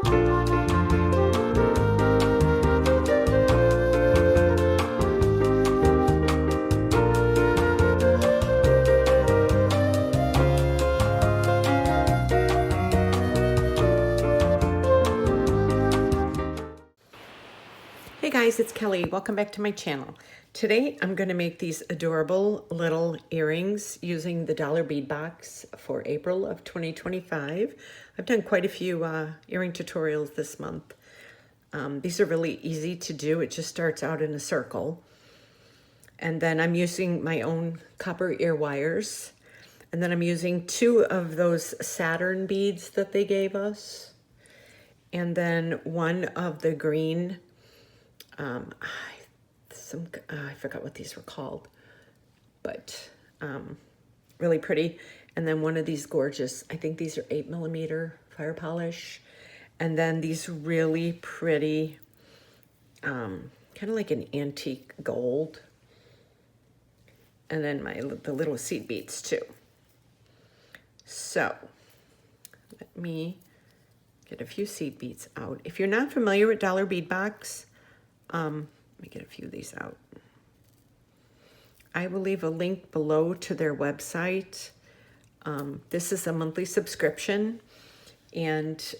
Hey guys, it's Kelly. Welcome back to my channel. Today I'm going to make these adorable little earrings using the dollar bead box for April of 2025. I've done quite a few earring tutorials this month. These are really easy to do. It just starts out in a circle. And then I'm using my own copper ear wires. And then I'm using 2 of those Saturn beads that they gave us. And then 1 of the green I forgot what these were called, but really pretty. And then 1 of these gorgeous, I think these are 8mm fire polish. And then these really pretty, kind of like an antique gold. And then the little seed beads too. So let me get a few seed beads out. If you're not familiar with dollar bead box, let me get a few of these out. I will leave a link below to their website. This is a monthly subscription, and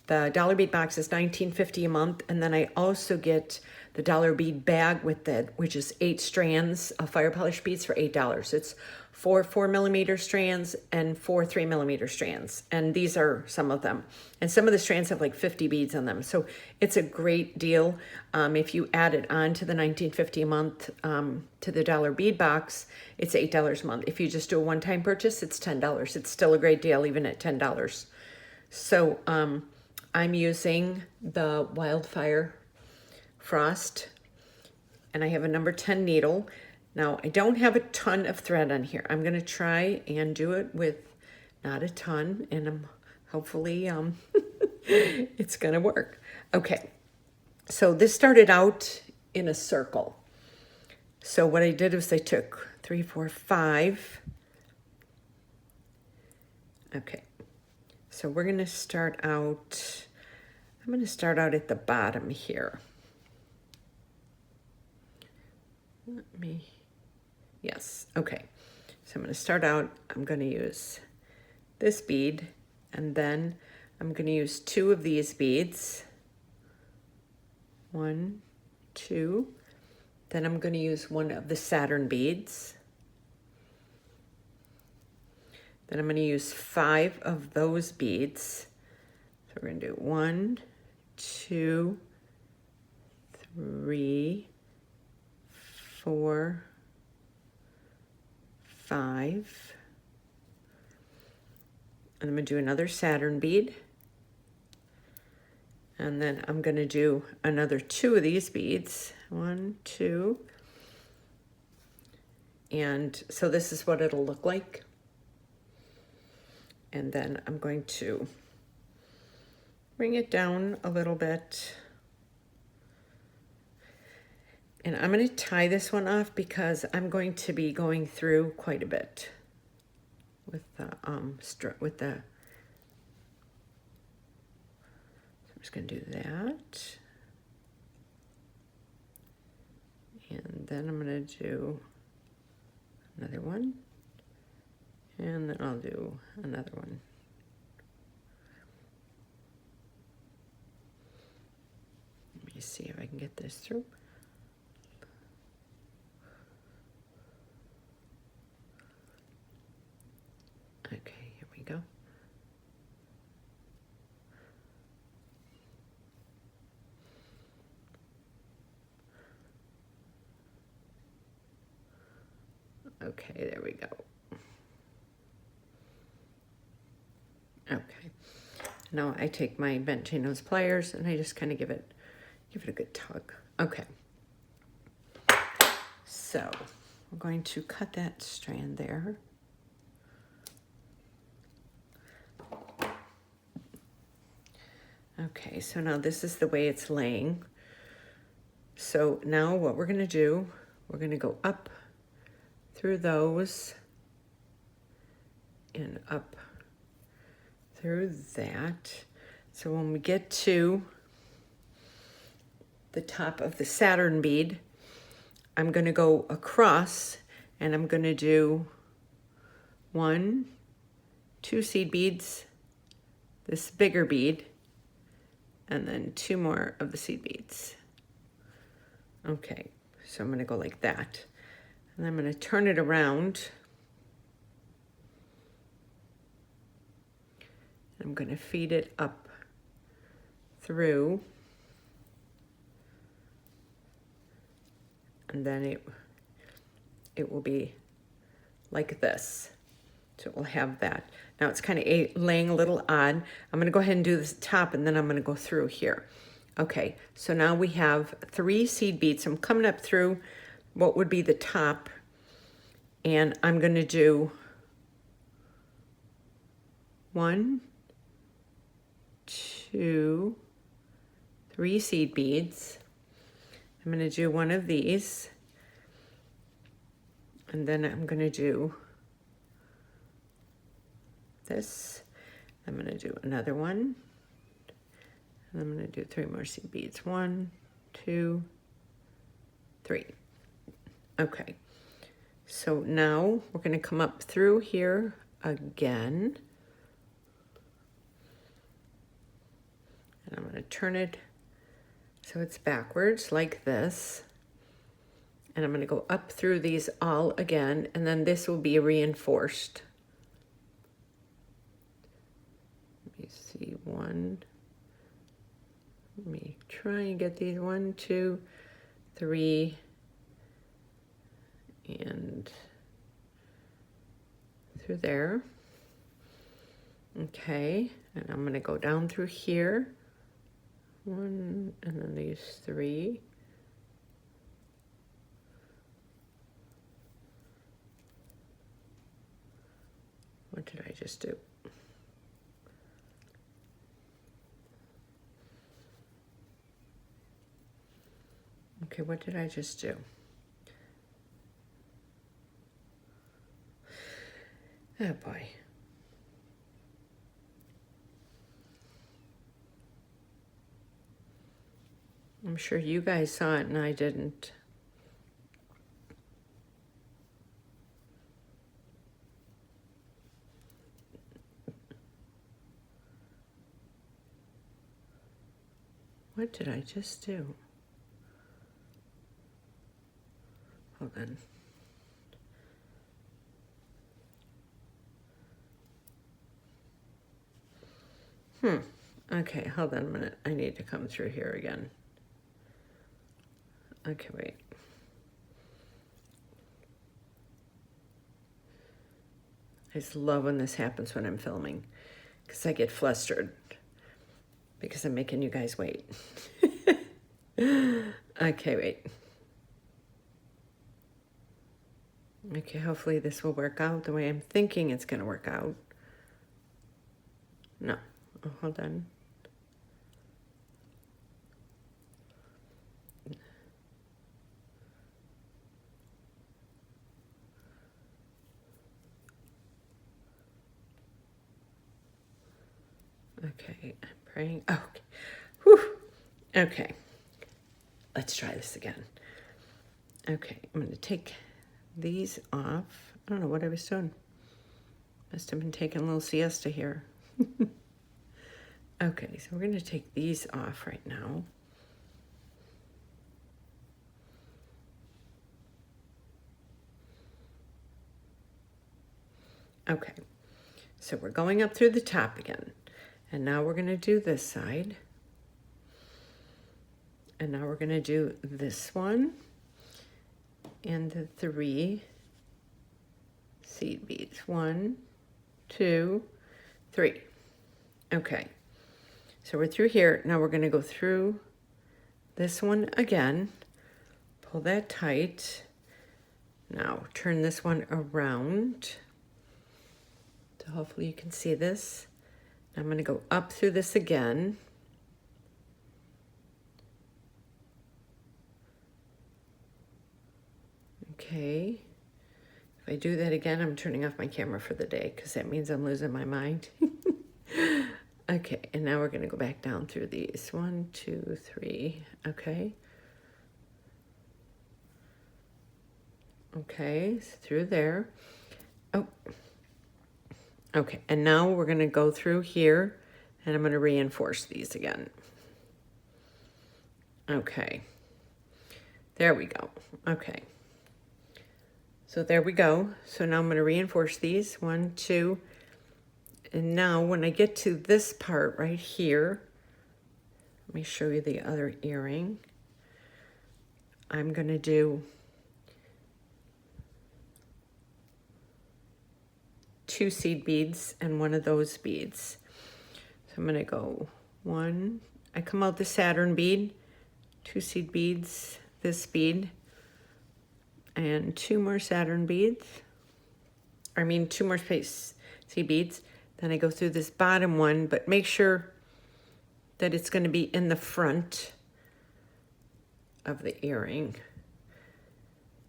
the dollar bead box is $19.50 a month, and then I also get the dollar bead bag with it, which is 8 strands of fire polish beads for $8. It's 4 4mm strands and 4 3mm strands, and these are some of them. And some of the strands have like 50 beads on them, so it's a great deal. If you add it on to the $19.50 a month to the dollar bead box, it's $8 a month. If you just do a one-time purchase, it's $10. It's still a great deal even at $10. So I'm using the Wildfire Frost, and I have a number 10 needle. Now I don't have a ton of thread on here. I'm going to try and do it with not a ton, and hopefully it's going to work. Okay, so this started out in a circle. So what I did was I took 3, 4, 5. Okay, so we're going to start out, I'm going to start out at the bottom here. Yes, okay. So I'm going to start out, I'm going to use this bead, and then I'm going to use 2 of these beads. 1, 2. Then I'm going to use 1 of the Saturn beads. Then I'm going to use 5 of those beads. So we're going to do 1, 2, 3, 4, 5. And I'm going to do another Saturn bead. And then I'm going to do another 2 of these beads. 1, 2. And so this is what it'll look like. And then I'm going to bring it down a little bit. And I'm going to tie this one off because I'm going to be going through quite a bit with the I'm just going to do that. And then I'm going to do another one. And then I'll do another one. Let me see if I can get this through. Okay, here we go. Okay, there we go. Okay, now I take my bent chain nose pliers and I just kind of give it a good tug. Okay, so I'm going to cut that strand there. Okay, so now this is the way it's laying. So now what we're going to do, we're going to go up through those and up through that. So when we get to the top of the Saturn bead, I'm going to go across and I'm going to do 1, 2 seed beads, this bigger bead, and then 2 more of the seed beads. Okay, so I'm going to go like that. And I'm going to turn it around. I'm going to feed it up through. And then it will be like this. So it will have that. Now it's kind of laying a little odd. I'm going to go ahead and do this top, and then I'm going to go through here. Okay, so now we have 3 seed beads. I'm coming up through what would be the top, and I'm going to do 1, 2, 3 seed beads. I'm going to do one of these, and then I'm going to do this. I'm going to do another one, and I'm going to do 3 more seed beads. 1, 2, 3. Okay, so now we're going to come up through here again, and I'm going to turn it so it's backwards like this. And I'm going to go up through these all again, and then this will be reinforced. Let me see, 1. Let me try and get these 1, 2, 3, and through there. Okay, and I'm going to go down through here. 1, and then these 3. What did I just do? Okay, what did I just do? Oh boy. I'm sure you guys saw it and I didn't. What did I just do? Hold on. Okay, hold on a minute. I need to come through here again. Okay, wait. I just love when this happens when I'm filming, because I get flustered because I'm making you guys wait. Okay, wait. Okay, hopefully this will work out the way I'm thinking it's going to work out. No. Oh, hold on. Okay, I'm praying. Oh, okay. Whew. Okay. Let's try this again. Okay, I'm going to take these off. I don't know what I was doing. Must have been taking a little siesta here. Okay, so we're going to take these off right now. Okay, so we're going up through the top again. And now we're going to do this side. And now we're going to do this one and the 3 seed beads. 1, 2, 3. Okay, so we're through here. Now we're going to go through this one again. Pull that tight. Now turn this one around. So hopefully you can see this. I'm going to go up through this again. Okay. If I do that again, I'm turning off my camera for the day because that means I'm losing my mind. Okay, and now we're going to go back down through these. 1, 2, 3. Okay. Okay, so through there. Oh. Okay, and now we're going to go through here, and I'm going to reinforce these again. Okay. There we go. Okay. So there we go. So now I'm going to reinforce these. 1, 2. And now when I get to this part right here, let me show you the other earring. I'm going to do 2 seed beads and one of those beads. So I'm going to go 1. I come out the Saturn bead, 2 seed beads, this bead, and 2 more Saturn beads. I mean 2 more seed beads. Then I go through this bottom one, but make sure that it's going to be in the front of the earring.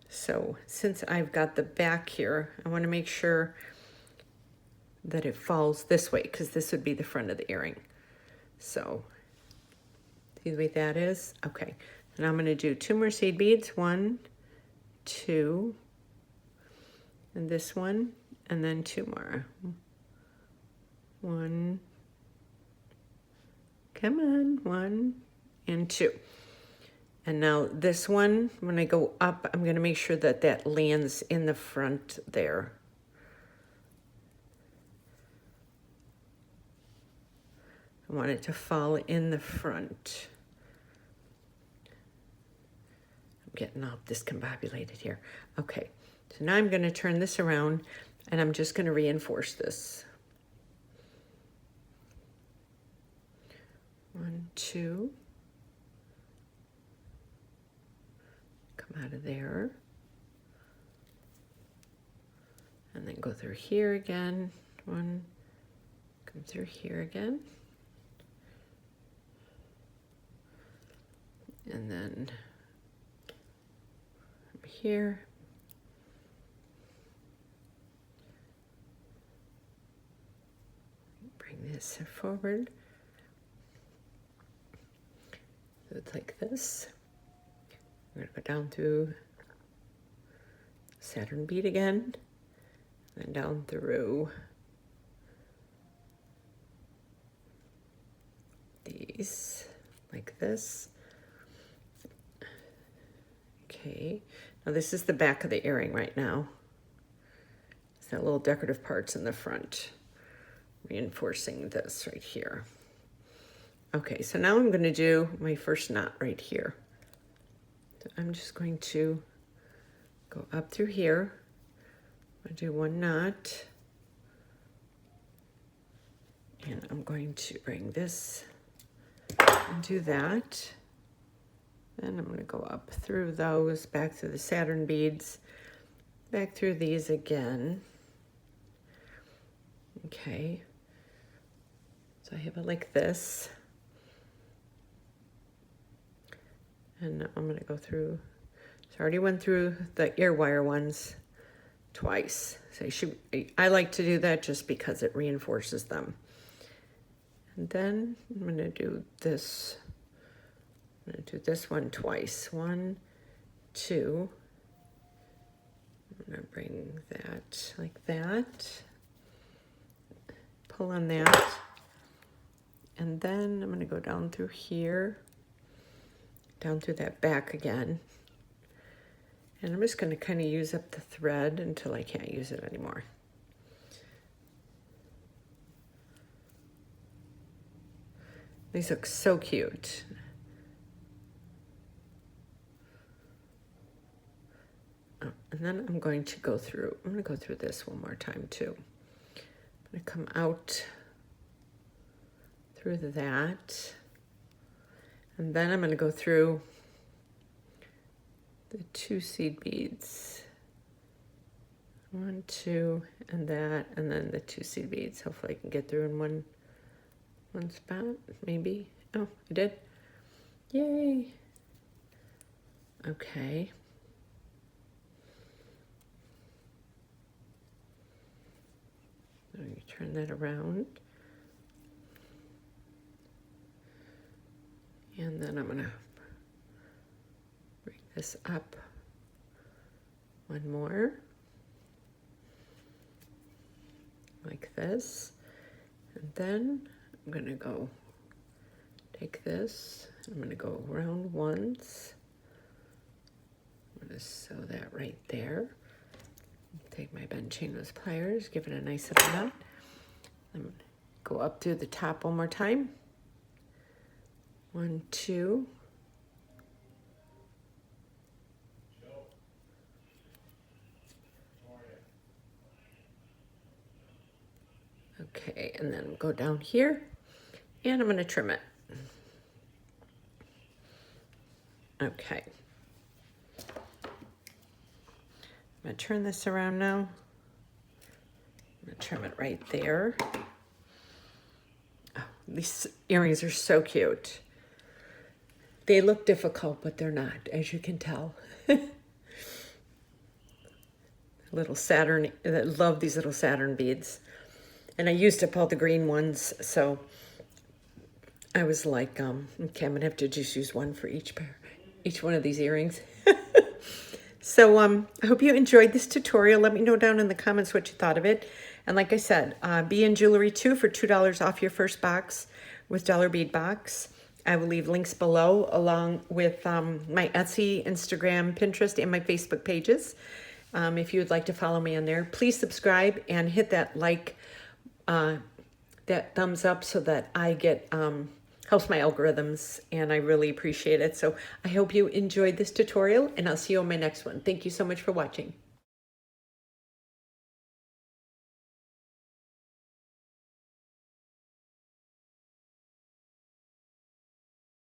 So since I've got the back here, I want to make sure that it falls this way, because this would be the front of the earring. So see the way that is? Okay. And I'm going to do 2 more seed beads. 1, 2, and this one, and then 2 more. 1, come on, 1 and 2. And now this one, when I go up, I'm going to make sure that that lands in the front there. I want it to fall in the front. I'm getting all discombobulated here. Okay, so now I'm going to turn this around, and I'm just going to reinforce this. 1, 2. Come out of there. And then go through here again. 1, come through here again. And then here. Bring this forward. So it's like this. We're going to go down through Saturn bead again, and down through these, like this. Okay, now this is the back of the earring right now. It's that little decorative parts in the front, reinforcing this right here. Okay, so now I'm going to do my first knot right here. So I'm just going to go up through here. I'll do 1 knot. And I'm going to bring this and do that. Then I'm going to go up through those, back through the Saturn beads, back through these again. Okay. So I have it like this. And I'm going to go through, so I already went through the ear wire ones twice. So I like to do that just because it reinforces them. And then I'm going to do this. I'm going to do this one twice. 1, 2. I'm going to bring that like that. Pull on that. And then I'm going to go down through here. Down through that back again. And I'm just going to kind of use up the thread until I can't use it anymore. These look so cute. Oh, and then I'm going to go through this one more time too. I'm going to come out through that. And then I'm going to go through the 2 seed beads. 1, 2, and that, and then the 2 seed beads. Hopefully I can get through in one spot, maybe. Oh, I did. Yay. Okay. So you turn that around. And then I'm gonna bring this up one more, like this. And then I'm gonna go take this, I'm gonna go around once. I'm gonna sew that right there. Take my bend chain nose pliers, give it a nice little knot. I'm gonna go up through the top one more time. 1, 2. Okay, and then go down here, and I'm gonna trim it. Okay. I'm gonna turn this around now. I'm gonna trim it right there. Oh, these earrings are so cute. They look difficult, but they're not, as you can tell. Little Saturn, I love these little Saturn beads. And I used up all the green ones, so I was like, okay, I'm gonna have to just use one for each pair, each one of these earrings. So I hope you enjoyed this tutorial. Let me know down in the comments what you thought of it. And like I said, be in jewelry too for $2 off your first box with Dollar Bead Box. I will leave links below along with my Etsy, Instagram, Pinterest, and my Facebook pages. If you would like to follow me on there, please subscribe and hit that like, that thumbs up so that I get, helps my algorithms, and I really appreciate it. So I hope you enjoyed this tutorial, and I'll see you on my next one. Thank you so much for watching.